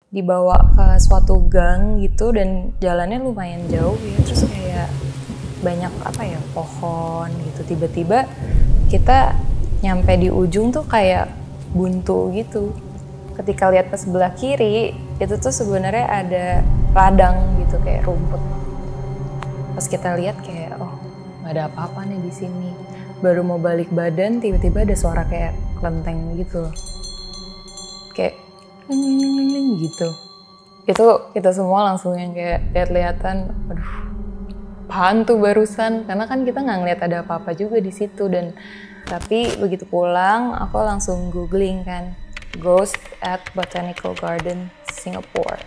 dibawa ke suatu gang gitu dan jalannya lumayan jauh ya, terus kayak banyak apa ya, pohon gitu. Tiba-tiba kita nyampe di ujung tuh kayak buntu gitu. Ketika lihat ke sebelah kiri itu tuh sebenarnya ada ladang gitu, kayak rumput. Pas kita lihat kayak oh nggak ada apa-apa nih di sini. Baru mau balik badan tiba-tiba ada suara kayak kelenteng gitu loh. Kayak ling gitu. Itu kita semua langsung yang kayak lihat-lihatan, aduh apaan tuh barusan, karena kan kita nggak ngeliat ada apa-apa juga di situ. Dan tapi begitu pulang aku langsung googling kan, Ghost at Botanical Garden Singapore.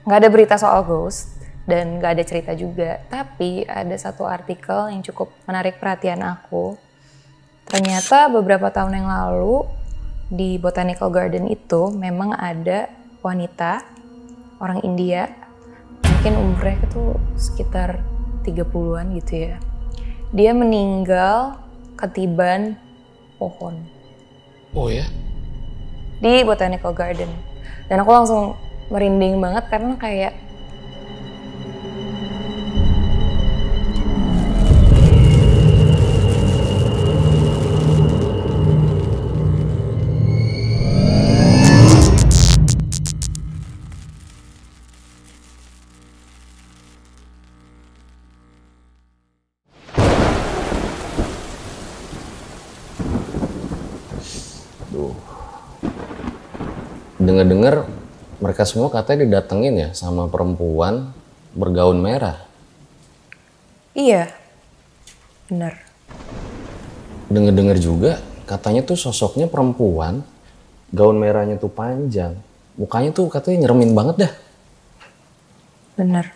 Nggak ada berita soal ghost dan nggak ada cerita juga, tapi ada satu artikel yang cukup menarik perhatian aku. Ternyata beberapa tahun yang lalu di Botanical Garden itu memang ada wanita orang India, mungkin umurnya itu sekitar 30-an gitu ya. Dia meninggal ketiban pohon. Oh ya? Di Botanical Garden. Dan aku langsung merinding banget karena kayak Dengar-dengar mereka semua katanya didatengin ya sama perempuan bergaun merah. iya, bener. Dengar-dengar juga katanya tuh sosoknya perempuan, gaun merahnya tuh panjang. Mukanya tuh katanya nyeremin banget dah. Bener.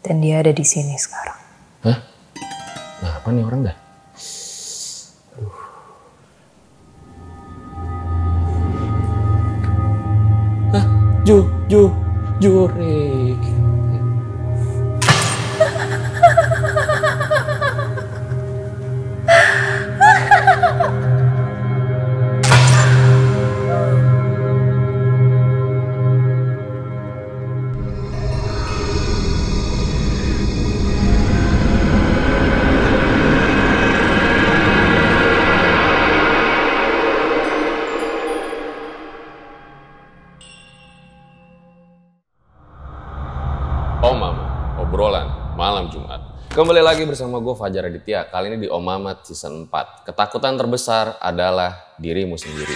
Dan dia ada di sini sekarang. Hah? Nah, apa nih orang dah? Hah? Jurik. Om Mamat, obrolan malam Jumat. Kembali lagi bersama gue Fajar Aditya. Kali ini di Om Mamat season 4. Ketakutan terbesar adalah dirimu sendiri.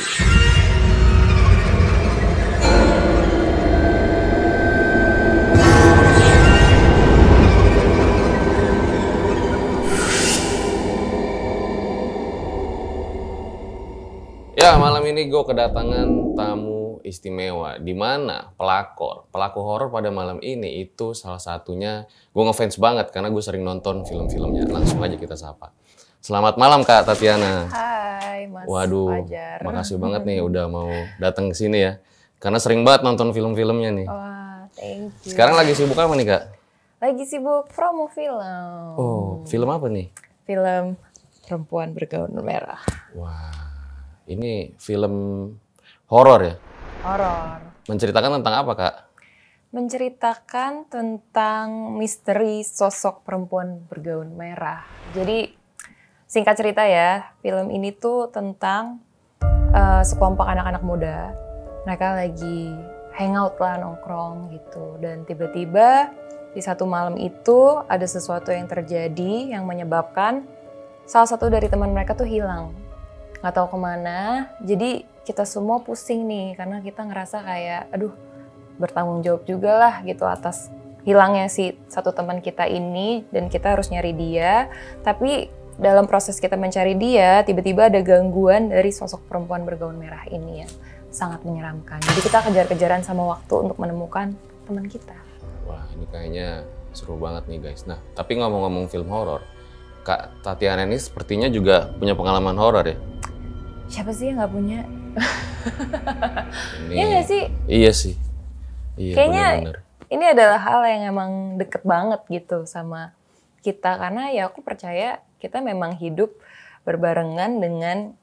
Ya, malam ini gue kedatangan tamu istimewa, di mana pelaku horor pada malam ini itu salah satunya gue ngefans banget karena gue sering nonton film-filmnya. Langsung aja kita sapa. Selamat malam Kak Tatiana. Hai Mas Waduh, Fajar. makasih banget nih udah mau datang ke sini ya. Karena sering banget nonton film-filmnya nih. Wah, thank you. Sekarang lagi sibuk apa nih Kak? Lagi sibuk promo film. Oh, film apa nih? Film Perempuan Bergaun Merah. Wah, ini film horor ya? Horor. Menceritakan tentang apa Kak? Menceritakan tentang misteri sosok perempuan bergaun merah. Jadi singkat cerita ya, film ini tuh tentang sekelompok anak-anak muda. Mereka lagi hangout lah, nongkrong gitu. Dan tiba-tiba di satu malam itu ada sesuatu yang terjadi yang menyebabkan salah satu dari teman mereka tuh hilang. Nggak tahu kemana. Jadi kita semua pusing nih karena kita ngerasa kayak aduh bertanggung jawab juga lah gitu atas hilangnya si satu teman kita ini, dan kita harus nyari dia. Tapi dalam proses kita mencari dia, tiba-tiba ada gangguan dari sosok perempuan bergaun merah ini yang sangat menyeramkan. Jadi kita kejar-kejaran sama waktu untuk menemukan teman kita. Wah, ini kayaknya seru banget nih guys. Nah, tapi ngomong-ngomong film horor, Kak Tatiana ini sepertinya juga punya pengalaman horor ya? Siapa sih yang nggak punya? Ini, Iya nggak sih? Iya sih. Iya, Kayaknya bener-bener. ini adalah hal yang emang deket banget gitu sama kita. Karena ya aku percaya kita memang hidup berbarengan dengan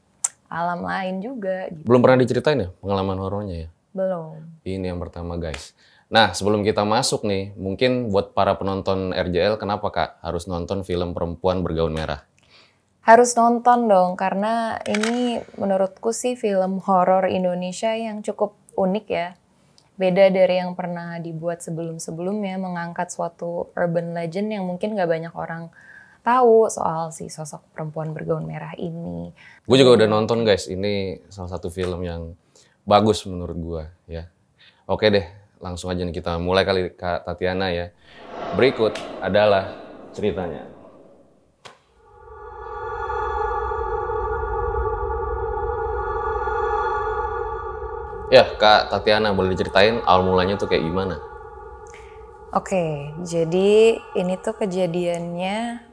alam lain juga. Gitu. Belum pernah diceritain ya pengalaman horornya ya? Belum. Ini yang pertama guys. Nah sebelum kita masuk nih, mungkin buat para penonton RJL, kenapa Kak harus nonton film Perempuan Bergaun Merah? Harus nonton dong, karena ini menurutku sih film horor Indonesia yang cukup unik ya. Beda dari yang pernah dibuat sebelum-sebelumnya, mengangkat suatu urban legend yang mungkin gak banyak orang tahu soal si sosok perempuan bergaun merah ini. Gue juga udah nonton guys, ini salah satu film yang bagus menurut gue ya. Oke deh, langsung aja nih kita mulai kali Kak Tatiana ya. Berikut adalah ceritanya. Ya Kak Tatiana, boleh diceritain awal mulanya tuh kayak gimana? Oke, jadi ini tuh kejadiannya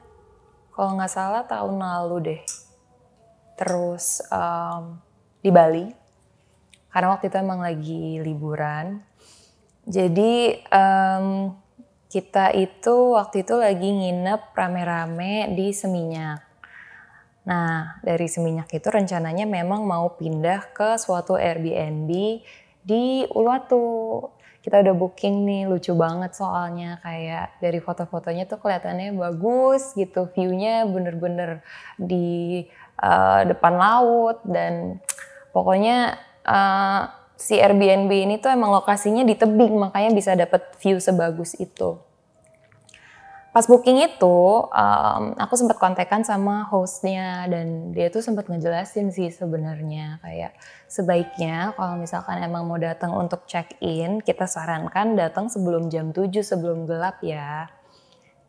kalau nggak salah tahun lalu deh. Terus di Bali, karena waktu itu emang lagi liburan. Jadi kita itu waktu itu lagi nginep rame-rame di Seminyak. Nah, dari Seminyak itu rencananya memang mau pindah ke suatu Airbnb di Uluwatu. Kita udah booking nih, lucu banget soalnya, kayak dari foto-fotonya tuh kelihatannya bagus gitu, view-nya bener-bener di depan laut, dan pokoknya si Airbnb ini tuh emang lokasinya di tebing, makanya bisa dapet view sebagus itu. Pas booking itu, aku sempat kontekan sama hostnya, dan dia tuh sempat ngejelasin sih sebenarnya kayak sebaiknya kalau misalkan emang mau datang untuk check in, kita sarankan datang sebelum jam 7 sebelum gelap ya.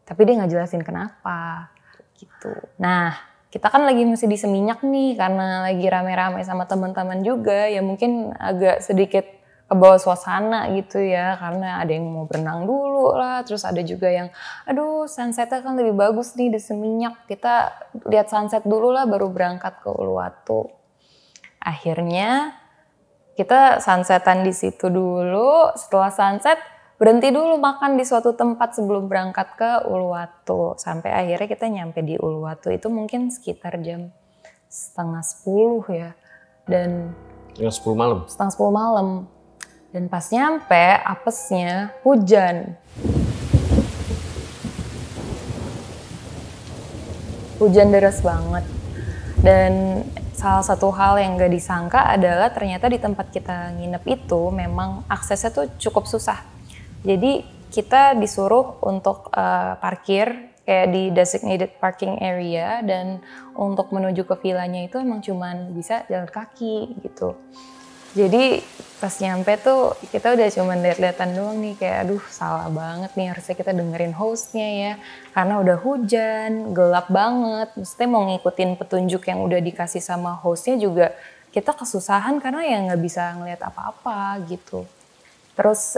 Tapi dia nggak jelasin kenapa gitu. Nah, kita kan lagi masih di Seminyak nih karena lagi rame-rame sama teman-teman juga, ya mungkin agak sedikit kebawa suasana gitu ya, karena ada yang mau berenang dulu lah, terus ada juga yang aduh sunsetnya kan lebih bagus nih di Seminyak, kita lihat sunset dulu lah baru berangkat ke Uluwatu. Akhirnya kita sunsetan di situ dulu, setelah sunset berhenti dulu makan di suatu tempat sebelum berangkat ke Uluwatu, sampai akhirnya kita nyampe di Uluwatu itu mungkin sekitar jam 9:30 ya, dan Jam 10 malam? 9:30 malam. Dan pas nyampe, apesnya hujan. Hujan deras banget. Dan salah satu hal yang gak disangka adalah ternyata di tempat kita nginep itu memang aksesnya tuh cukup susah. Jadi kita disuruh untuk parkir kayak di designated parking area, dan untuk menuju ke villanya itu emang cuman bisa jalan kaki gitu. Jadi pas nyampe tuh kita udah cuman lihat-lihatan doang nih, kayak aduh salah banget nih, harusnya kita dengerin hostnya ya, karena udah hujan, gelap banget, maksudnya mau ngikutin petunjuk yang udah dikasih sama hostnya juga kita kesusahan karena ya nggak bisa ngeliat apa-apa gitu. Terus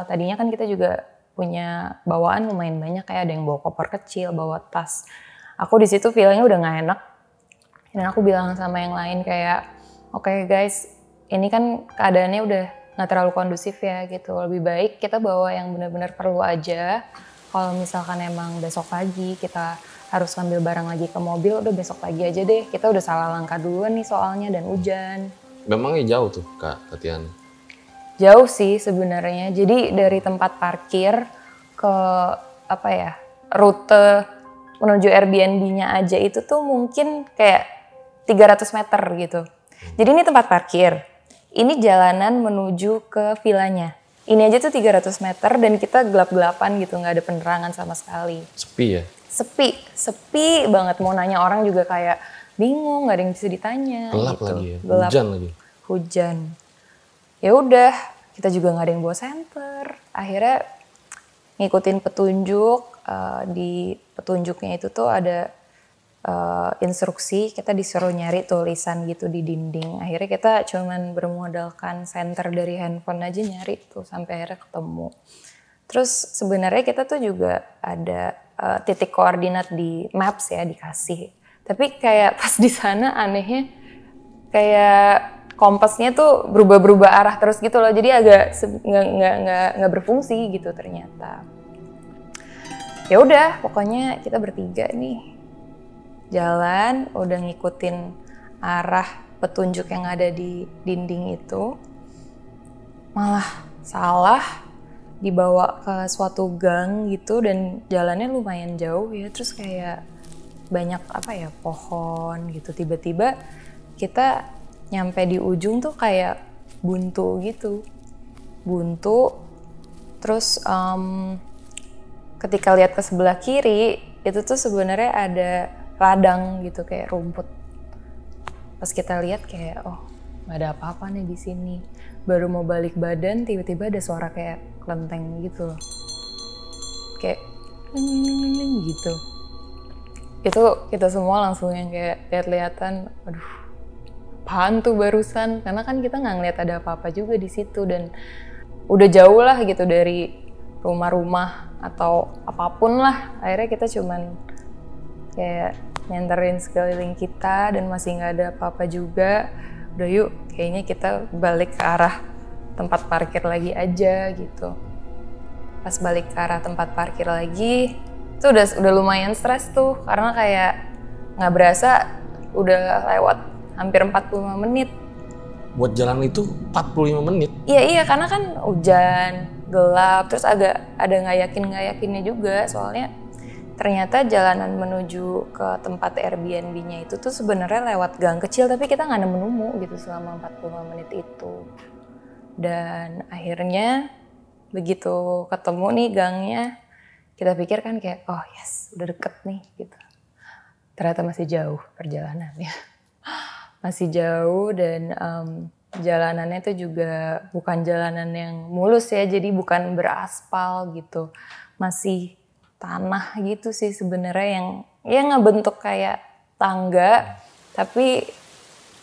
tadinya kan kita juga punya bawaan lumayan banyak, kayak ada yang bawa koper kecil, bawa tas. Aku di situ feelingnya udah nggak enak, dan aku bilang sama yang lain kayak oke guys, ini kan keadaannya udah nggak terlalu kondusif ya gitu. Lebih baik kita bawa yang benar-benar perlu aja. Kalau misalkan emang besok pagi kita harus ngambil barang lagi ke mobil, udah besok pagi aja deh. Kita udah salah langkah duluan nih soalnya, dan hujan. Memangnya jauh tuh Kak Tatiana? Jauh sih sebenarnya. Jadi dari tempat parkir ke rute menuju Airbnb-nya aja itu tuh mungkin kayak 300 meter gitu. Jadi ini tempat parkir. Ini jalanan menuju ke villanya. Ini aja tuh 300 meter dan kita gelap-gelapan gitu, nggak ada penerangan sama sekali. Sepi ya? Sepi banget. Mau nanya orang juga kayak bingung, nggak ada yang bisa ditanya. Gelap gitu. lagi ya? Gelap. Hujan lagi? Hujan. Ya udah, kita juga nggak ada yang bawa senter. Akhirnya ngikutin petunjuk, di petunjuknya itu tuh ada instruksi, kita disuruh nyari tulisan gitu di dinding. Akhirnya kita cuman bermodalkan senter dari handphone aja nyari tuh sampai akhirnya ketemu. Terus sebenarnya kita tuh juga ada titik koordinat di maps ya, dikasih. Tapi kayak pas di sana anehnya kayak kompasnya tuh berubah-berubah arah terus gitu loh. Jadi agak nggak berfungsi gitu ternyata. Ya udah, pokoknya kita bertiga nih jalan, udah ngikutin arah petunjuk yang ada di dinding itu malah salah, dibawa ke suatu gang gitu dan jalannya lumayan jauh ya, terus kayak banyak pohon gitu. Tiba-tiba kita nyampe di ujung tuh kayak buntu gitu, terus ketika lihat ke sebelah kiri itu tuh sebenarnya ada ladang gitu kayak rumput. Pas kita lihat kayak nggak ada apa-apa nih di sini. Baru mau balik badan tiba-tiba ada suara kayak kelenteng gitu loh, kayak gitu. Itu kita semua langsung yang kayak lihat-lihatan, aduh apaan tuh barusan, karena kan kita nggak ngeliat ada apa-apa juga di situ dan udah jauh lah gitu dari rumah-rumah atau apapun lah. Akhirnya kita cuman kayak nyenterin sekeliling kita dan masih nggak ada apa-apa juga. Udah yuk, kayaknya kita balik ke arah tempat parkir lagi aja gitu. Pas balik ke arah tempat parkir lagi, itu udah lumayan stres tuh karena kayak nggak berasa udah lewat hampir 45 menit. Buat jalan itu 45 menit? Iya, karena kan hujan, gelap, terus agak ada nggak yakinnya juga soalnya ternyata jalanan menuju ke tempat Airbnb-nya itu tuh sebenarnya lewat gang kecil, tapi kita nggak nemu gitu selama 45 menit itu. Dan akhirnya begitu ketemu nih gangnya, kita pikir kan kayak yes udah deket nih gitu. Ternyata masih jauh perjalanannya. Masih jauh dan jalanannya itu juga bukan jalanan yang mulus ya, jadi bukan beraspal gitu. Masih tanah gitu sih sebenarnya yang ngebentuk kayak tangga tapi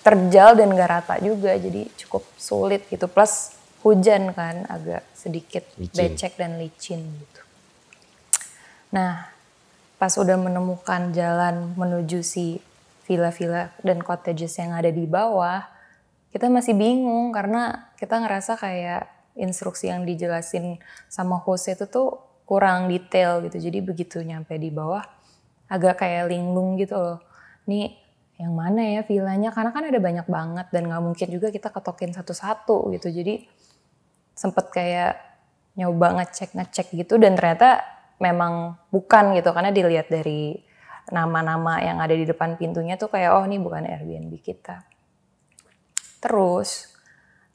terjal dan gak rata juga, jadi cukup sulit gitu. Plus hujan kan agak sedikit becek dan licin gitu. Nah pas udah menemukan jalan menuju si villa-villa dan cottages yang ada di bawah, kita masih bingung karena kita ngerasa kayak instruksi yang dijelasin sama host itu tuh kurang detail gitu. Jadi begitu nyampe di bawah agak kayak linglung gitu loh. Nih yang mana ya villanya, karena kan ada banyak banget dan gak mungkin juga kita ketokin satu-satu gitu. Jadi sempet kayak nyoba ngecek gitu dan ternyata memang bukan gitu, karena dilihat dari nama-nama yang ada di depan pintunya tuh kayak ini bukan Airbnb kita. Terus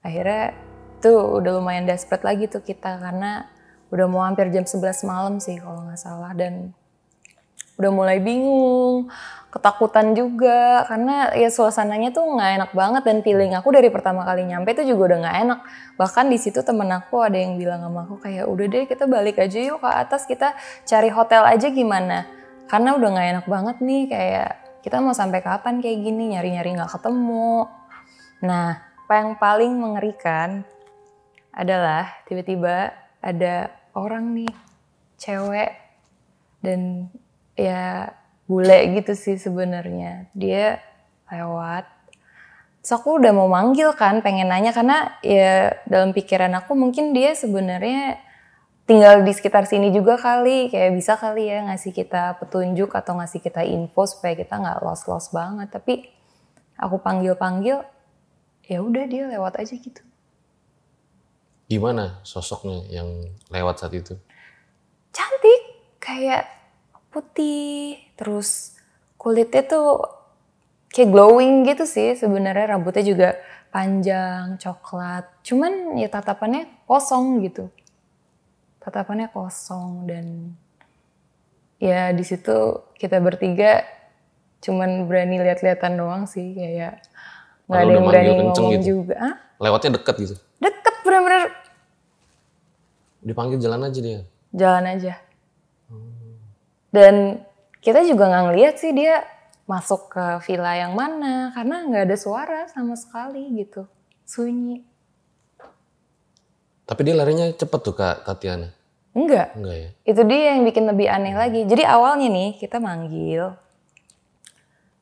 akhirnya tuh udah lumayan desperate lagi tuh kita karena udah mau hampir jam 11 malam sih kalau nggak salah, dan udah mulai bingung, ketakutan juga karena ya suasananya tuh nggak enak banget dan feeling aku dari pertama kali nyampe tuh juga udah nggak enak. Bahkan di situ temen aku ada yang bilang sama aku kayak udah deh kita balik aja yuk ke atas, kita cari hotel aja gimana, karena udah nggak enak banget nih, kayak kita mau sampai kapan kayak gini nyari-nyari nggak ketemu. Nah apa yang paling mengerikan adalah tiba-tiba ada orang nih, cewek dan ya bule gitu sih sebenarnya. Dia lewat, terus aku udah mau manggil kan, pengen nanya karena ya dalam pikiran aku mungkin dia sebenarnya tinggal di sekitar sini juga kali, kayak bisa kali ya ngasih kita petunjuk atau ngasih kita info supaya kita nggak lost banget. Tapi aku panggil, ya udah dia lewat aja gitu. Gimana sosoknya yang lewat saat itu? Cantik, kayak putih, terus kulitnya tuh kayak glowing gitu sih sebenarnya, rambutnya juga panjang, coklat. Cuman ya tatapannya kosong gitu. Tatapannya kosong dan ya di situ kita bertiga cuman berani lihat-lihatan doang sih, kayak nggak ada yang berani ngomong gitu juga. Hah? Lewatnya deket gitu? Deket bener-bener. Dipanggil jalan aja dia? Jalan aja. Dan kita juga nggak ngeliat sih dia masuk ke villa yang mana karena nggak ada suara sama sekali gitu, sunyi. Tapi dia larinya cepet tuh Kak Tatiana? Enggak ya? Itu dia yang bikin lebih aneh lagi. Jadi awalnya nih kita manggil,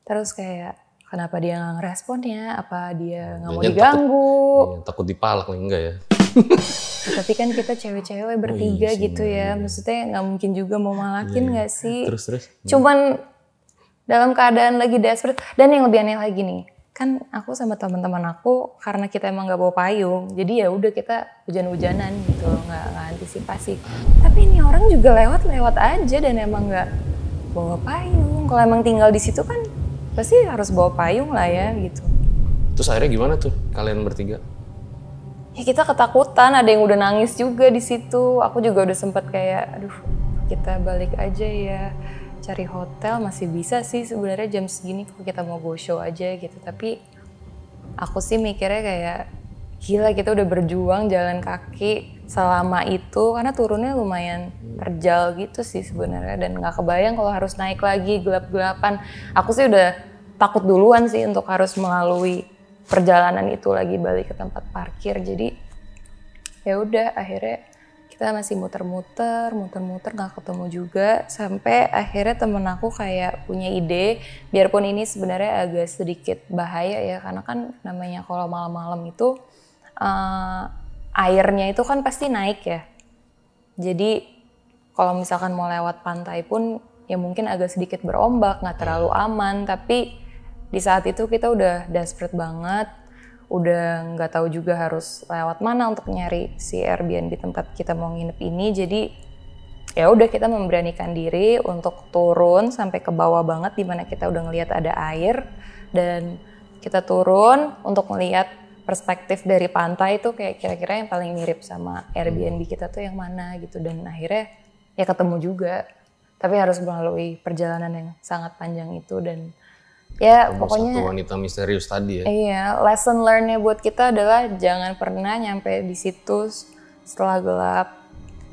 terus kayak kenapa dia nggak ngerespon ya? Apa dia nggak mau diganggu? Takut dipalak nih, enggak ya? Tapi kan kita cewek-cewek bertiga gitu ya, maksudnya nggak mungkin juga mau malakin nggak sih? Terus. Cuman dalam keadaan lagi desperate, dan yang lebih aneh lagi nih, kan aku sama teman-teman aku karena kita emang nggak bawa payung, jadi ya udah kita hujan-hujanan gitu, nggak antisipasi. Tapi ini orang juga lewat aja dan emang nggak bawa payung. Kalau emang tinggal di situ kan pasti harus bawa payung lah ya gitu. Terus akhirnya gimana tuh kalian bertiga? Ya kita ketakutan, ada yang udah nangis juga di situ. Aku juga udah sempet kayak, aduh kita balik aja ya. Cari hotel masih bisa sih sebenarnya jam segini kalau kita mau go show aja gitu. Tapi aku sih mikirnya kayak gila kita udah berjuang jalan kaki selama itu karena turunnya lumayan terjal gitu sih sebenarnya dan nggak kebayang kalau harus naik lagi gelap-gelapan. Aku sih udah takut duluan sih untuk harus melalui perjalanan itu lagi balik ke tempat parkir. Jadi ya udah akhirnya kita masih muter-muter nggak ketemu juga sampai akhirnya temen aku kayak punya ide, biarpun ini sebenarnya agak sedikit bahaya ya karena kan namanya kalau malam-malam itu airnya itu kan pasti naik ya. Jadi kalau misalkan mau lewat pantai pun ya mungkin agak sedikit berombak, nggak terlalu aman. Tapi di saat itu kita udah desperate banget. Udah nggak tahu juga harus lewat mana untuk nyari si Airbnb tempat kita mau nginep ini. Jadi ya udah kita memberanikan diri untuk turun sampai ke bawah banget di mana kita udah ngelihat ada air dan kita turun untuk melihat perspektif dari pantai itu kayak kira-kira yang paling mirip sama Airbnb kita tuh yang mana gitu. Dan akhirnya ya ketemu juga. Tapi harus melalui perjalanan yang sangat panjang itu dan ya pokoknya satu wanita misterius tadi ya. Iya, lesson learn-nya buat kita adalah jangan pernah nyampe di situ setelah gelap.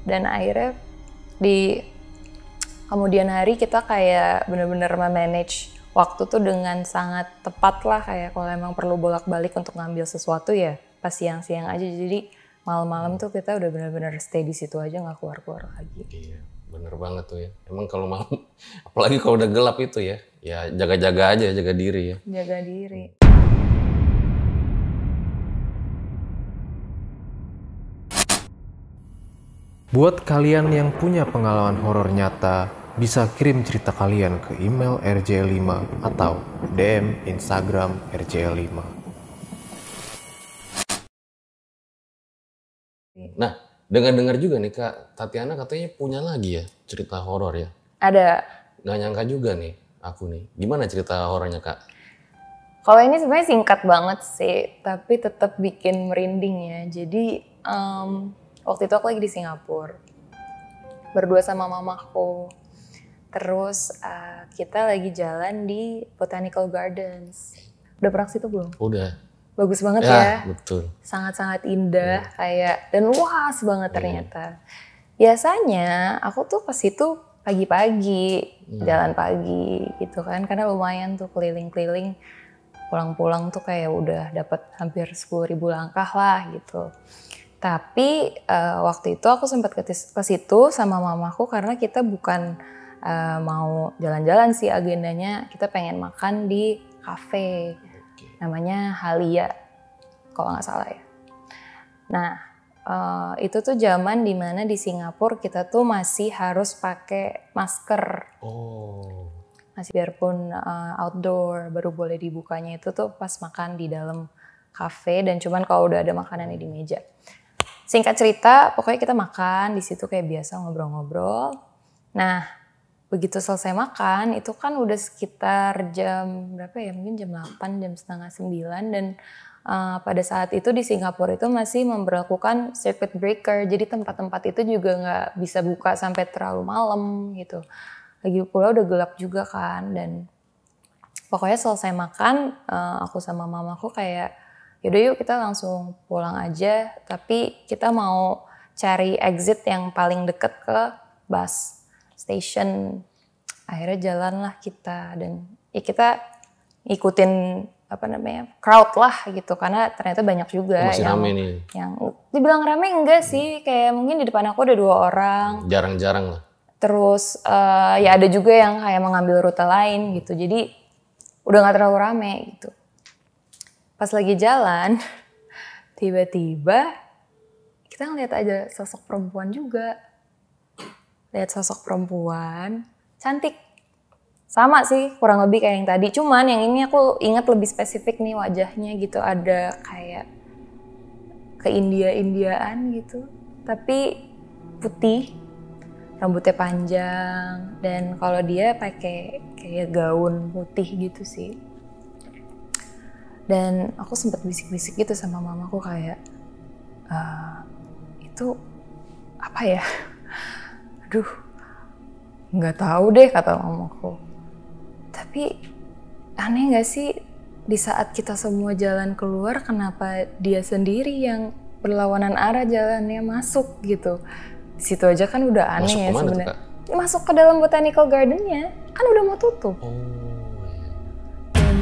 Dan akhirnya di kemudian hari kita kayak bener-bener memanage waktu tuh dengan sangat tepat lah. Kayak kalau emang perlu bolak-balik untuk ngambil sesuatu ya pas siang-siang aja. Jadi malam-malam tuh kita udah bener-bener stay di situ aja, nggak keluar-keluar lagi. Iya, bener banget tuh ya. Emang kalau malam, apalagi kalau udah gelap itu ya jaga-jaga aja, jaga diri ya. Jaga diri. Buat kalian yang punya pengalaman horor nyata, bisa kirim cerita kalian ke email rj5 atau DM Instagram rj5. Nah, dengar-dengar juga nih Kak, Tatiana katanya punya lagi ya cerita horor ya? Ada. Nggak nyangka juga nih aku nih. Gimana cerita horornya Kak? Kalau ini sebenarnya singkat banget sih, tapi tetap bikin merinding ya. Jadi waktu itu aku lagi di Singapura, berdua sama mamaku. Terus kita lagi jalan di Botanical Gardens. Udah pernah ke situ belum? Udah. Bagus banget ya. Betul. Sangat-sangat indah kayak dan luas banget ternyata. Biasanya aku tuh ke situ pagi-pagi, jalan pagi gitu kan, karena lumayan tuh keliling-keliling, pulang-pulang tuh kayak udah dapat hampir 10.000 langkah lah gitu. Tapi waktu itu aku sempat ke situ sama mamaku karena kita bukan mau jalan-jalan sih agendanya, kita pengen makan di cafe, namanya Halia kalau nggak salah ya. Nah itu tuh zaman dimana di Singapura kita tuh masih harus pakai masker. Oh. Masih biarpun outdoor, baru boleh dibukanya itu tuh pas makan di dalam kafe dan cuman kalau udah ada makanannya di meja. Singkat cerita, pokoknya kita makan di situ kayak biasa ngobrol-ngobrol. Nah, begitu selesai makan itu kan udah sekitar jam berapa ya? Mungkin jam 8, jam setengah 9 dan pada saat itu di Singapura itu masih memberlakukan circuit breaker, jadi tempat-tempat itu juga nggak bisa buka sampai terlalu malam gitu. Lagi pula udah gelap juga kan dan pokoknya selesai makan aku sama mamaku kayak yaudah yuk kita langsung pulang aja, tapi kita mau cari exit yang paling deket ke bus station. Akhirnya jalanlah kita dan ya kita ikutin crowd lah gitu karena ternyata banyak juga masih yang rame nih. Yang dibilang rame enggak sih, kayak mungkin di depan aku ada 2 orang. Jarang-jarang lah. Terus ya ada juga yang kayak mengambil rute lain gitu, jadi udah nggak terlalu rame gitu. Pas lagi jalan tiba-tiba kita ngeliat ada sosok perempuan juga, lihat sosok perempuan cantik Sama sih, kurang lebih kayak yang tadi. Cuman yang ini aku ingat lebih spesifik nih wajahnya gitu. Ada kayak ke-India-Indiaan gitu. Tapi putih, rambutnya panjang. Dan kalau dia pakai kayak gaun putih gitu sih. Dan aku sempat bisik-bisik gitu sama mamaku kayak, itu apa ya? Aduh, nggak tahu deh kata mamaku. Tapi aneh gak sih di saat kita semua jalan keluar kenapa dia sendiri yang berlawanan arah jalannya masuk gitu. Di situ aja kan udah aneh ya sebenarnya. Masuk ke dalam botanical gardennya kan udah mau tutup. Dan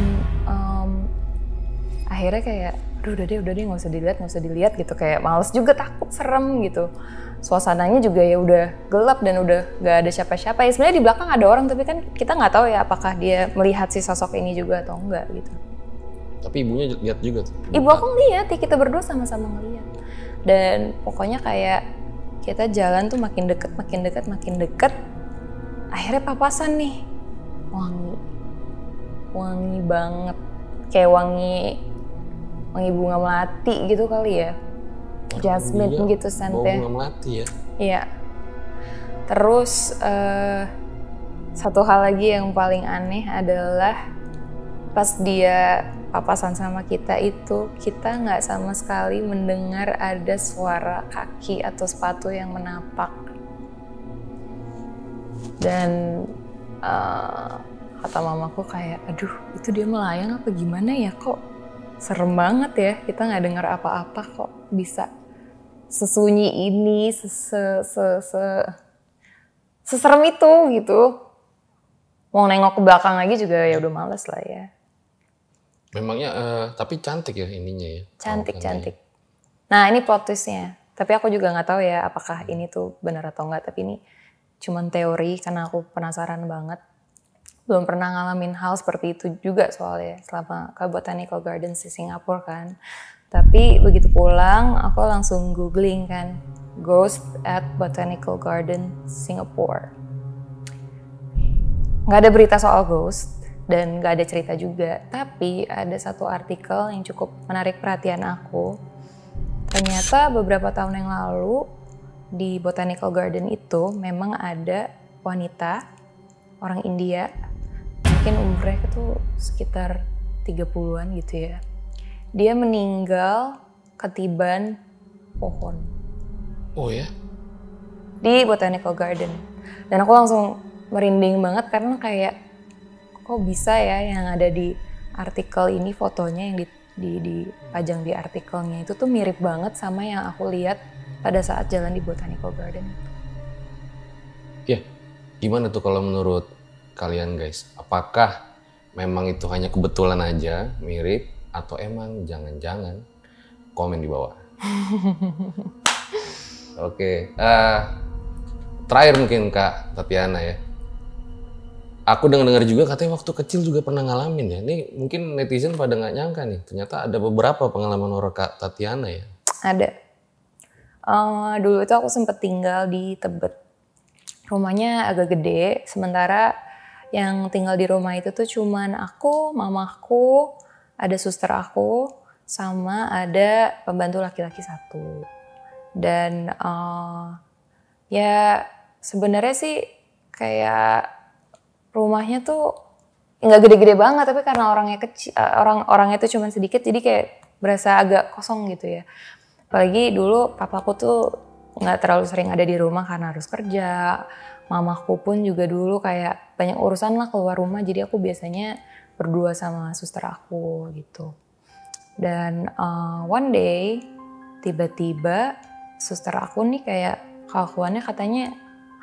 akhirnya kayak udah deh nggak usah dilihat gitu, kayak males juga, takut, serem gitu. Suasananya juga ya udah gelap dan udah gak ada siapa-siapa. Ya sebenarnya di belakang ada orang tapi kan kita nggak tahu ya apakah dia melihat si sosok ini juga atau enggak gitu. Tapi ibunya lihat juga tuh. Ibu aku ngeliat ya, kita berdua sama-sama ngeliat. Dan pokoknya kayak kita jalan tuh makin deket. Akhirnya papasan nih, wangi banget, kayak wangi bunga melati gitu kali ya. Jasmine iya, gitu scentnya. Bunga melati ya. Iya. Terus satu hal lagi yang paling aneh adalah pas dia papasan sama kita itu, kita nggak sama sekali mendengar ada suara kaki atau sepatu yang menapak. Dan kata mamaku kayak, aduh itu dia melayang apa gimana ya, kok serem banget ya, kita nggak dengar apa-apa kok bisa sesunyi ini, seserem itu gitu. Mau nengok ke belakang lagi juga ya udah males lah ya. Memangnya, tapi cantik ya ininya ya? Cantik. Nah ini plot twistnya. Tapi aku juga nggak tahu ya apakah ini tuh benar atau enggak. Tapi ini cuman teori karena aku penasaran banget. Belum pernah ngalamin hal seperti itu juga soalnya selama ke Botanical Gardens di Singapura kan. Tapi begitu pulang, aku langsung googling kan, Ghost at Botanical Garden Singapore. Nggak ada berita soal ghost dan nggak ada cerita juga. Tapi ada satu artikel yang cukup menarik perhatian aku. Ternyata beberapa tahun yang lalu di Botanical Garden itu memang ada wanita orang India, mungkin umurnya itu sekitar 30-an gitu ya. Dia meninggal ketiban pohon. Oh ya? Di Botanical Garden. Dan aku langsung merinding banget karena kayak kok bisa ya yang ada di artikel ini, fotonya yang dipajang di artikelnya itu tuh mirip banget sama yang aku lihat pada saat jalan di Botanical Garden. Ya, gimana tuh kalau menurut kalian guys? Apakah memang itu hanya kebetulan aja mirip? Atau emang jangan-jangan? Komen di bawah. Oke, terakhir mungkin Kak Tatiana ya. Aku dengar juga katanya waktu kecil juga pernah ngalamin ya. Ini mungkin netizen pada nggak nyangka nih. Ternyata ada beberapa pengalaman horor Kak Tatiana ya. Ada. Dulu itu aku sempat tinggal di Tebet. Rumahnya agak gede. Sementara yang tinggal di rumah itu tuh cuman aku, mamaku, ada suster aku, sama ada pembantu laki-laki satu. Dan ya sebenarnya sih kayak rumahnya tuh nggak gede-gede banget, tapi karena orangnya kecil, orangnya tuh cuma sedikit, jadi kayak berasa agak kosong gitu ya. Apalagi dulu papaku tuh nggak terlalu sering ada di rumah karena harus kerja. Mamaku pun juga dulu kayak banyak urusan lah keluar rumah, jadi aku biasanya berdua sama suster aku gitu. Dan one day tiba-tiba suster aku nih kayak kelakuannya katanya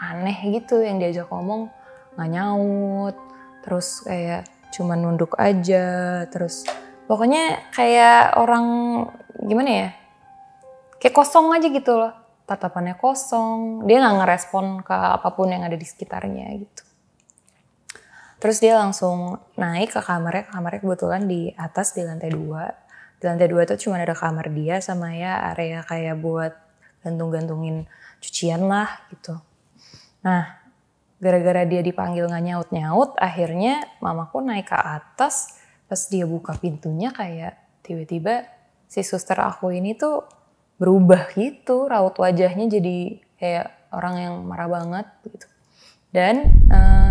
aneh gitu, yang diajak ngomong nggak nyaut, terus kayak cuma nunduk aja, terus pokoknya kayak orang gimana ya, kayak kosong aja gitu loh, tatapannya kosong, dia nggak ngerespon ke apapun yang ada di sekitarnya gitu. Terus dia langsung naik ke kamarnya kebetulan di atas di lantai 2. Di lantai 2 itu cuma ada kamar dia sama ya area kayak buat gantung-gantungin cucian lah gitu. Nah, gara-gara dia dipanggil nggak nyaut-nyaut, akhirnya mamaku naik ke atas. Pas dia buka pintunya kayak tiba-tiba si suster aku ini tuh berubah gitu, raut wajahnya jadi kayak orang yang marah banget gitu. Dan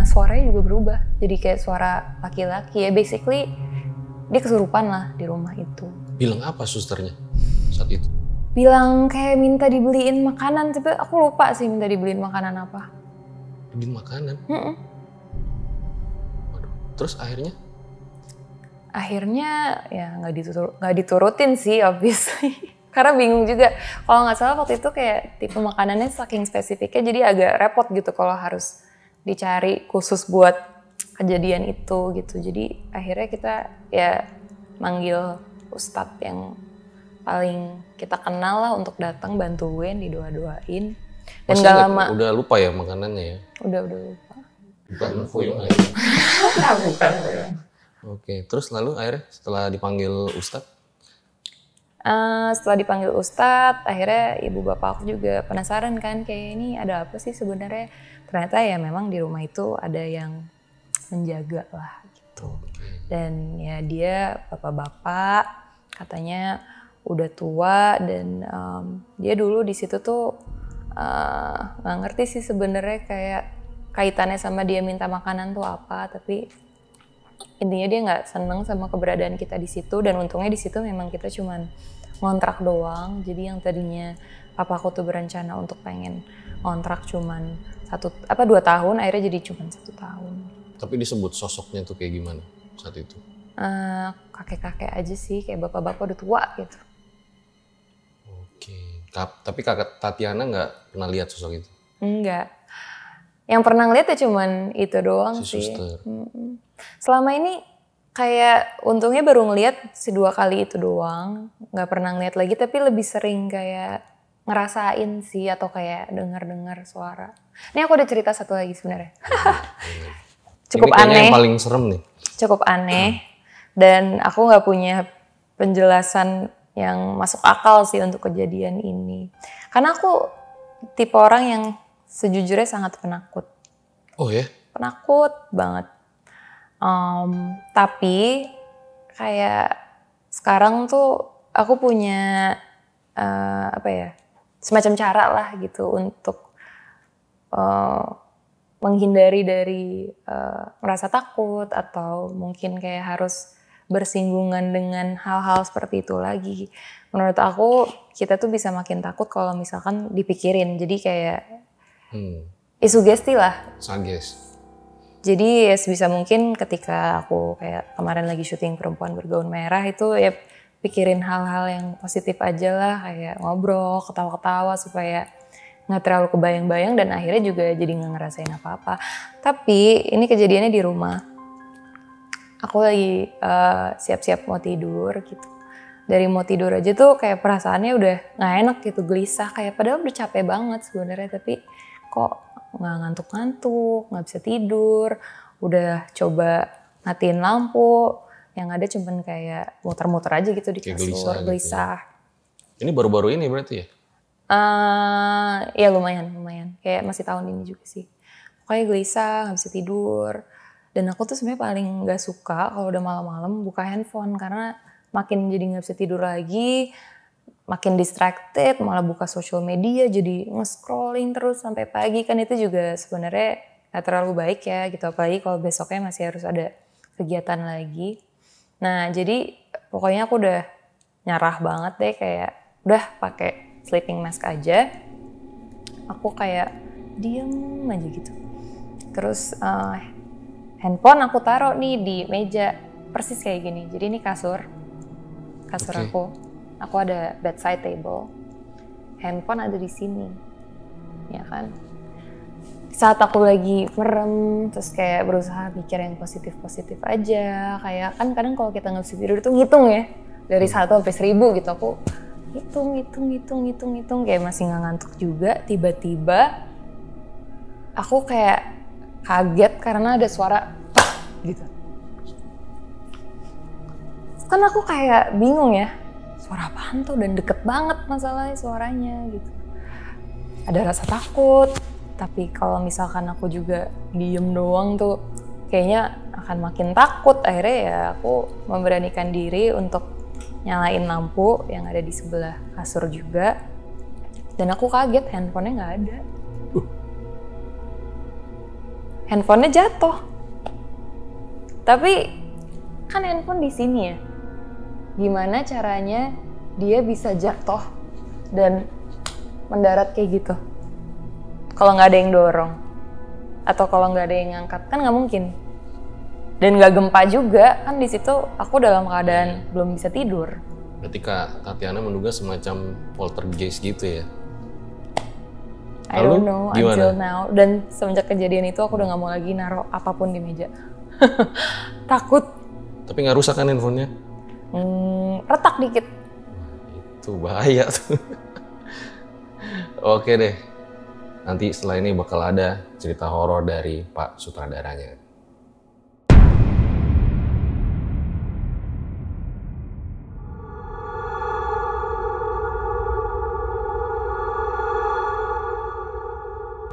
suaranya juga berubah, jadi kayak suara laki-laki ya, basically dia kesurupan lah di rumah itu. Bilang apa susternya saat itu? Bilang kayak minta dibeliin makanan, tapi aku lupa sih minta dibeliin makanan apa. Beliin makanan? Waduh. Terus akhirnya? Akhirnya ya nggak diturutin sih obviously. Karena bingung juga. Kalau nggak salah waktu itu kayak tipe makanannya saking spesifiknya jadi agak repot gitu kalau harus dicari khusus buat kejadian itu gitu. Jadi akhirnya kita ya manggil ustadz yang paling kita kenal lah untuk datang bantuin, didoa-doain. Dan nggak lama. Udah lupa ya makanannya ya? Udah lupa. Bukan info ya? Oke, terus lalu akhirnya setelah dipanggil ustadz? Setelah dipanggil ustadz, akhirnya ibu bapak aku juga penasaran kan, kayak ini ada apa sih sebenarnya. Ternyata ya memang di rumah itu ada yang menjaga lah gitu. Dan ya dia bapak-bapak katanya udah tua dan dia dulu di situ tuh nggak ngerti sih sebenarnya kayak kaitannya sama dia minta makanan tuh apa, tapi intinya dia nggak seneng sama keberadaan kita di situ. Dan untungnya di situ memang kita cuman ngontrak doang. Jadi yang tadinya papaku tuh berencana untuk pengen ngontrak cuman 2 tahun, akhirnya jadi cuman 1 tahun. Tapi disebut sosoknya tuh kayak gimana saat itu? Kakek-kakek aja sih, kayak bapak-bapak udah tua gitu. Oke, tapi kakak Tatiana nggak pernah lihat sosok itu? Enggak. Yang pernah ngeliat ya cuman itu doang si sih. Suster. Selama ini kayak untungnya baru ngeliat 2 kali itu doang. Nggak pernah ngeliat lagi, tapi lebih sering kayak ngerasain sih atau kayak dengar suara. Ini aku ada cerita satu lagi sebenarnya. Cukup ini kayaknya aneh. Yang paling serem nih. Cukup aneh. Dan aku nggak punya penjelasan yang masuk akal sih untuk kejadian ini. Karena aku tipe orang yang sejujurnya sangat penakut. Oh ya? Penakut banget. Tapi kayak sekarang tuh aku punya semacam cara lah gitu untuk menghindari dari merasa takut atau mungkin kayak harus bersinggungan dengan hal-hal seperti itu lagi. Menurut aku kita tuh bisa makin takut kalau misalkan dipikirin. Jadi kayak sugesti lah. Sages. Jadi ya sebisa mungkin ketika aku kayak kemarin lagi syuting Perempuan Bergaun Merah itu ya pikirin hal-hal yang positif aja lah, kayak ngobrol, ketawa-ketawa supaya nggak terlalu kebayang-bayang dan akhirnya juga jadi nggak ngerasain apa-apa. Tapi ini kejadiannya di rumah. Aku lagi siap-siap mau tidur gitu. Dari mau tidur aja tuh kayak perasaannya udah nggak enak gitu, gelisah, kayak padahal udah capek banget sebenarnya, tapi kok nggak ngantuk-ngantuk, nggak bisa tidur. Udah coba matiin lampu, yang ada cuman kayak muter-muter aja gitu di kasur, gelisah. Gitu. Ini baru-baru ini berarti ya? Ya lumayan. Kayak masih tahun ini juga sih. Pokoknya gelisah, nggak bisa tidur. Dan aku tuh sebenarnya paling nggak suka kalau udah malam-malam buka handphone karena makin jadi nggak bisa tidur lagi, makin distracted, malah buka sosial media, jadi nge-scrolling terus sampai pagi, kan itu juga sebenarnya nggak terlalu baik ya gitu, apalagi kalau besoknya masih harus ada kegiatan lagi. Nah jadi pokoknya aku udah nyarah banget deh, kayak udah pakai sleeping mask aja, aku kayak diem aja gitu. Terus handphone aku taruh nih di meja persis kayak gini, jadi ini kasur okay. Aku ada bedside table, handphone ada di sini, ya kan. Saat aku lagi merem, terus kayak berusaha mikir yang positif-positif aja, kayak kan kadang kalau kita nggak bisa tidur itu ngitung ya, dari 1 sampai 1000 gitu, aku hitung, kayak masih nggak ngantuk juga. Tiba-tiba aku kayak kaget karena ada suara gitu. Kan aku kayak bingung ya, suara apaan tuh, dan deket banget masalahnya suaranya gitu. Ada rasa takut, Tapi kalau misalkan aku juga diem doang tuh kayaknya akan makin takut. Akhirnya ya aku memberanikan diri untuk nyalain lampu yang ada di sebelah kasur juga. Dan aku kaget handphonenya nggak ada. Handphonenya jatuh. Tapi kan handphone di sini ya. Gimana caranya dia bisa jatuh dan mendarat kayak gitu? Kalau nggak ada yang dorong atau kalau nggak ada yang ngangkat kan nggak mungkin. Dan nggak gempa juga kan, di situ aku dalam keadaan belum bisa tidur. Berarti Kak Tatiana menduga semacam poltergeist gitu ya? I don't know until now. Dan semenjak kejadian itu aku udah nggak mau lagi naruh apapun di meja. Takut. Tapi nggak rusak kan handphonenya? Retak dikit. Itu bahaya tuh. Oke deh. Nanti setelah ini bakal ada cerita horor dari Pak sutradaranya.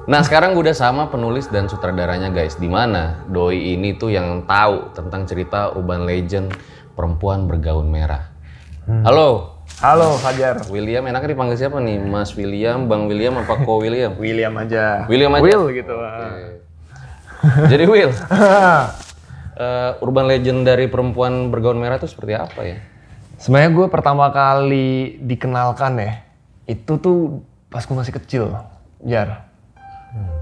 Nah sekarang gue udah sama penulis dan sutradaranya guys. Dimana doi ini tuh yang tahu tentang cerita urban legend perempuan bergaun merah. Halo. Halo Fajar. William, enaknya dipanggil siapa nih? Mas William, Bang William, apa Ko William? William aja. William aja? Will gitu. Jadi Will, urban legend dari perempuan bergaun merah itu seperti apa ya? Sebenarnya gue pertama kali dikenalkan ya, itu tuh pas gue masih kecil, Jar.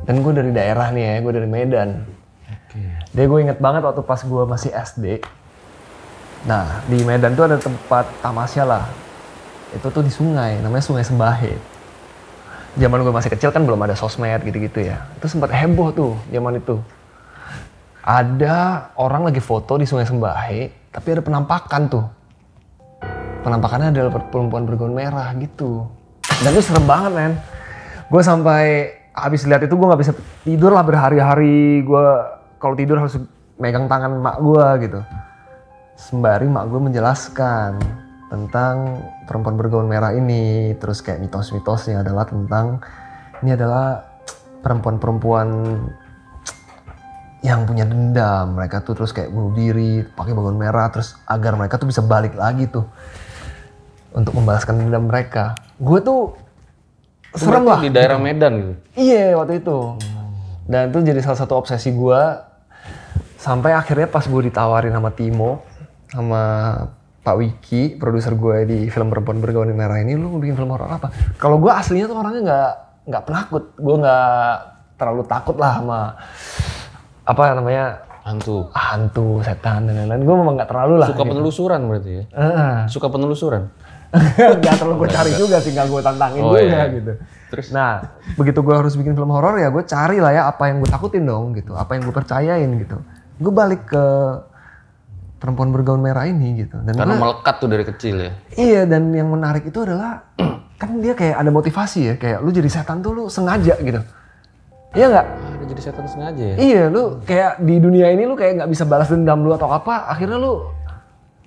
Dan gue dari daerah nih ya, gue dari Medan. Jadi gue inget banget waktu pas gue masih SD. Nah di Medan tuh ada tempat tamasya lah. Itu tuh di sungai, namanya Sungai Sembahe. Zaman gue masih kecil kan belum ada sosmed gitu-gitu ya. Itu sempat heboh tuh zaman itu. Ada orang lagi foto di Sungai Sembahe, tapi ada penampakan tuh. Penampakannya adalah perempuan bergaun merah gitu. Dan itu serem banget men. Gue sampai habis lihat itu gue nggak bisa tidur lah berhari-hari. Gue kalau tidur harus megang tangan mak gue gitu. Sembari mak gue menjelaskan tentang perempuan bergaun merah ini, terus kayak mitos-mitosnya adalah tentang ini adalah perempuan-perempuan yang punya dendam, mereka tuh terus kayak bunuh diri pakai bergaun merah, terus agar mereka tuh bisa balik lagi tuh untuk membalaskan dendam mereka. Gue tuh serem lah di daerah Medan gitu. Iya waktu itu. Dan itu jadi salah satu obsesi gue sampai akhirnya pas gue ditawarin sama Timo sama Pak Wiki, produser gue di film Perempuan Bergaun Merah ini, lu mau bikin film horor apa? Kalau gue aslinya tuh orangnya nggak penakut, gue nggak terlalu takut lah sama apa namanya hantu, setan dan lain-lain. Gue memang nggak terlalu lah. Suka gitu. Penelusuran berarti ya? Suka penelusuran? Nggak terlalu gue cari juga sih, nggak gue tantangin juga iya. Gitu. Terus? Nah, begitu gue harus bikin film horor ya gue cari lah ya apa yang gue takutin dong gitu, apa yang gue percayain gitu. Gue balik ke perempuan bergaun merah ini gitu. Dan karena melekat tuh dari kecil ya? Iya, dan yang menarik itu adalah kan dia kayak ada motivasi ya, kayak lu jadi setan tuh lu sengaja gitu. Iya nggak? Ada jadi setan sengaja ya? Iya, lu kayak di dunia ini lu kayak nggak bisa balas dendam lu atau apa, akhirnya lu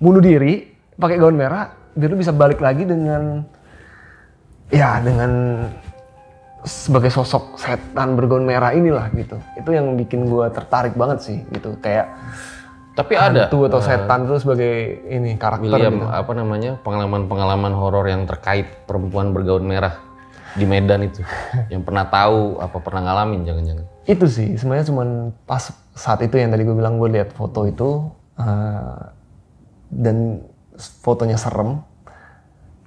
bunuh diri pakai gaun merah, biar lu bisa balik lagi dengan sebagai sosok setan bergaun merah inilah gitu. Itu yang bikin gua tertarik banget sih gitu, kayak tapi ada hantu atau setan itu sebagai ini karakter William, gitu. apa namanya, pengalaman horor yang terkait perempuan bergaun merah di Medan itu yang pernah tahu apa pernah ngalamin jangan-jangan? Itu sih sebenarnya cuman pas saat itu yang tadi gue bilang, gue lihat foto itu dan fotonya serem.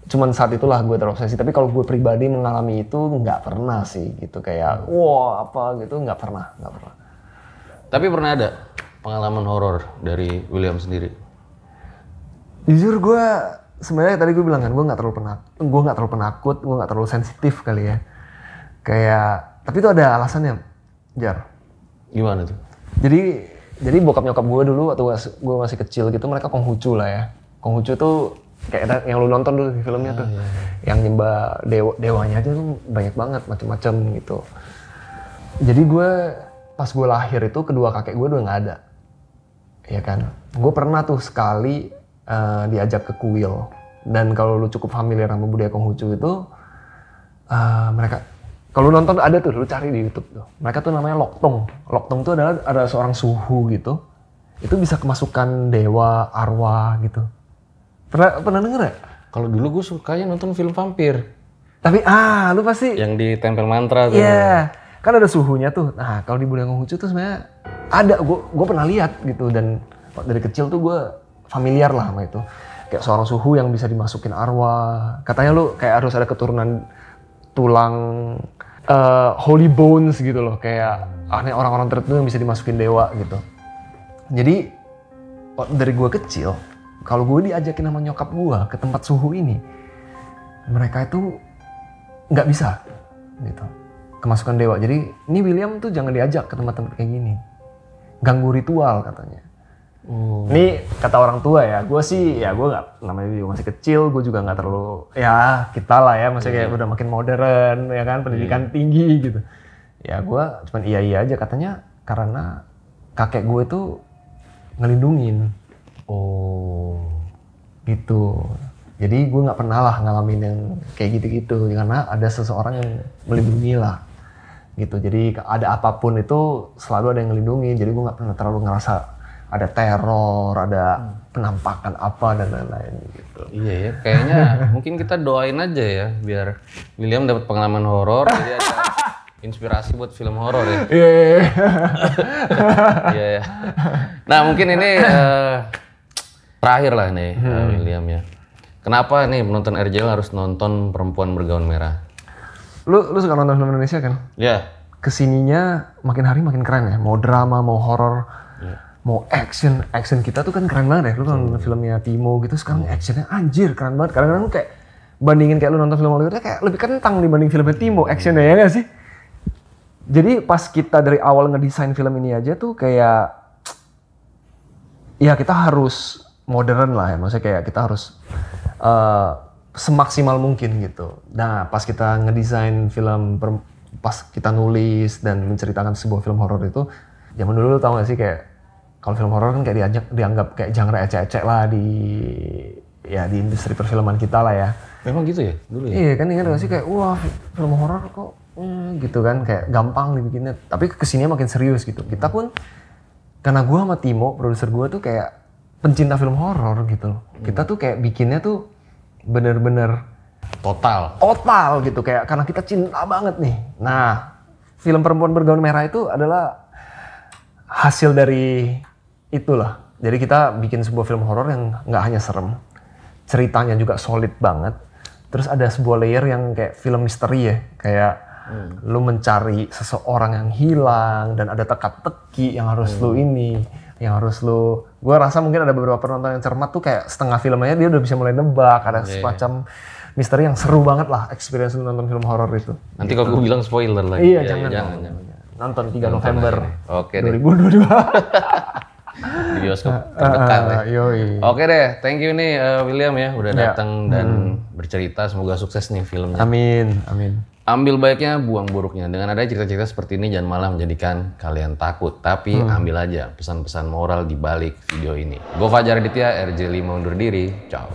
Cuman saat itulah gue terobsesi. Tapi kalau gue pribadi mengalami itu nggak pernah sih gitu, kayak wah apa gitu, nggak pernah. Tapi pernah ada pengalaman horor dari William sendiri? Jujur gue sebenarnya tadi gue bilang kan gue nggak terlalu penakut, gue nggak terlalu sensitif kali ya. Kayak tapi itu ada alasannya, Jar. Gimana tuh? Jadi bokap nyokap gue dulu waktu gue masih kecil gitu, mereka Konghucu lah ya. Konghucu tuh kayak yang lu nonton dulu di filmnya tuh, yang nyembah dewanya aja tuh banyak banget macam-macam gitu. Jadi gue pas gue lahir itu kedua kakek gue udah nggak ada. Ya kan, gue pernah tuh sekali diajak ke kuil, dan kalau lu cukup familiar sama budaya Konghucu itu mereka Kalau nonton ada tuh, lu cari di YouTube tuh. Mereka tuh namanya Loktong. Loktong tuh ada seorang suhu gitu. Itu bisa kemasukan dewa, arwah gitu. Pernah denger ya? Kalau dulu gue sukanya nonton film vampir. Tapi lu pasti Yang ditempel mantra tuh. iya, kan ada suhunya tuh. Nah, kalau di budaya Konghucu tuh sebenarnya ada, gue pernah lihat gitu, dan dari kecil tuh gue familiar lah sama itu. Kayak seorang suhu yang bisa dimasukin arwah. Katanya lu kayak harus ada keturunan tulang holy bones gitu loh, kayak aneh orang-orang tertentu yang bisa dimasukin dewa gitu. Jadi dari gue kecil, kalau gue diajakin sama nyokap gue ke tempat suhu ini, mereka itu nggak bisa gitu kemasukan dewa. Jadi ini William tuh jangan diajak ke tempat-tempat kayak gini, ganggu ritual katanya. Ini kata orang tua ya, gue sih ya gue nggak, namanya juga masih kecil, gue juga nggak terlalu ya kita lah ya, maksudnya kayak udah makin modern ya kan, pendidikan tinggi gitu. Ya gue cuman iya aja, katanya karena kakek gue tuh ngelindungin. Gitu. Jadi gue nggak pernah lah ngalamin yang kayak gitu-gitu, karena ada seseorang yang melindungi lah gitu. Jadi ada apapun itu selalu ada yang ngelindungi, jadi gue nggak pernah terlalu ngerasa ada teror, ada penampakan apa dan lain-lain gitu. Iya ya, kayaknya mungkin kita doain aja ya biar William dapat pengalaman horor, jadi ada inspirasi buat film horor ya. Iya ya. Nah mungkin ini terakhir lah nih William ya. Kenapa nih penonton RJL harus nonton Perempuan Bergaun Merah? Lu suka nonton film Indonesia kan? Ya. Kesininya makin hari makin keren ya, mau drama, mau horor. Mau action kita tuh kan keren banget ya. Lu kan filmnya Timo gitu, sekarang actionnya anjir keren banget. Kadang-kadang kayak bandingin kayak lu nonton film Hollywood kayak lebih kentang dibanding filmnya Timo actionnya, ya nggak sih? Jadi pas kita dari awal ngedesain film ini aja tuh kayak ya kita harus modern lah ya, maksudnya kayak kita harus semaksimal mungkin gitu. Nah pas kita ngedesain film, pas kita nulis dan menceritakan sebuah film horor itu, zaman dulu lu tau gak sih kayak kalau film horor kan kayak dianggap kayak genre ecek-ecek lah di industri perfilman kita lah ya. Memang gitu ya dulu ya? Iya kan, ingat gak sih kayak wah film horor kok gitu kan, kayak gampang dibikinnya. Tapi kesininya makin serius gitu. Kita pun, karena gue sama Timo, produser gue tuh kayak pencinta film horor gitu loh. Kita tuh kayak bikinnya tuh bener-bener Total gitu, kayak karena kita cinta banget nih. Nah, film Perempuan Bergaun Merah itu adalah hasil dari itulah. Jadi kita bikin sebuah film horor yang nggak hanya serem, ceritanya juga solid banget. Terus ada sebuah layer yang kayak film misteri ya, kayak lu mencari seseorang yang hilang dan ada teka-teki yang harus gue rasa mungkin ada beberapa penonton yang cermat tuh kayak setengah film aja dia udah bisa mulai nebak, ada semacam misteri yang seru banget lah experience nonton film horor itu. Nanti kalau gue bilang spoiler lagi. Iya, jangan. Nonton 3 November Oke 2022. Di bioskop terdekat ya. Yoi. Oke deh, thank you nih William ya udah datang dan bercerita. Semoga sukses nih filmnya. Amin. Ambil baiknya, buang buruknya. Dengan ada cerita-cerita seperti ini jangan malah menjadikan kalian takut, tapi ambil aja pesan-pesan moral di balik video ini. Gue Fajar Aditya, RJ5 undur diri. Ciao.